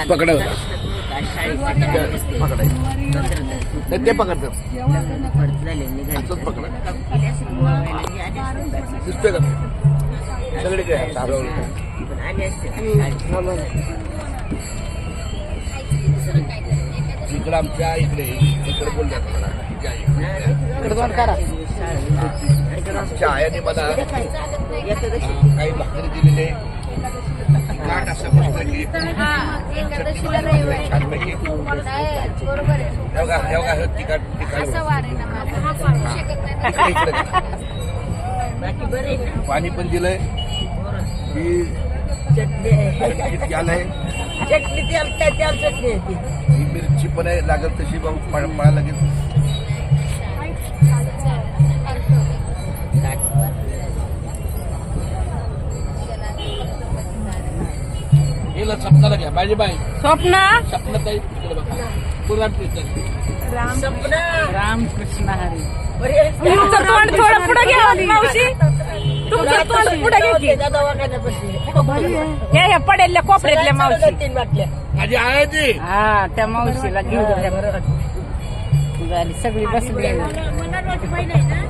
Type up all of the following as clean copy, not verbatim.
पकडा ते पकडतात असंच पकडा दिसतोय का सगळे काय इकडं आमच्या इकडे बोलण्यात आमच्या आयाने मला काही भाकरी दिलेले काट असं मस्त की छानपैकी तिखट पाणी पण दिलंय की चटणी आलंय ही मिरची पण आहे लागत तशी मला लगेच सपनाला घ्या माझी बाई स्वप्ना सपना ताई रामकृष्ण हरी तुमचं तोंड थोडं पुढे घ्या मावशी तुमचं तोंड पुढे घ्या हे पडेल्या कोपऱ्यातल्या मावशी माझी आहे ती हा त्या मावशीला घेऊ झाली सगळी बसली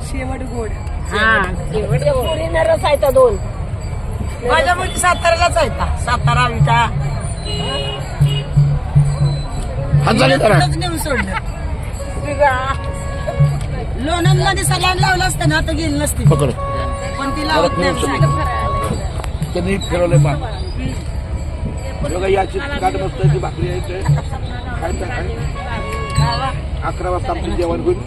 शेवट गोड हा रसायचा दोन माझ्या मुली साताऱ्यालाच आहे सातारा विटा नेऊन सोडलं लोणंदमध्ये सलाड लावलं असतं ना आता गेली नसती पकड पण ती लावत नाही त्यांनी फिरवले मा याची काट बसत ती भाकरी आहे 11 वाजता आमचं जेवण होईल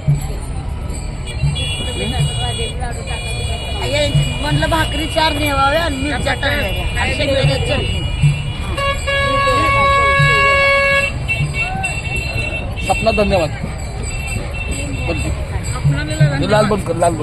म्हणलं भाकरी 4 नेवाव्या आणि मिरच्या टाळल्या आणि शेंगदाण्याची चटणी सपना धन्यवाद लाल बंद कर नाही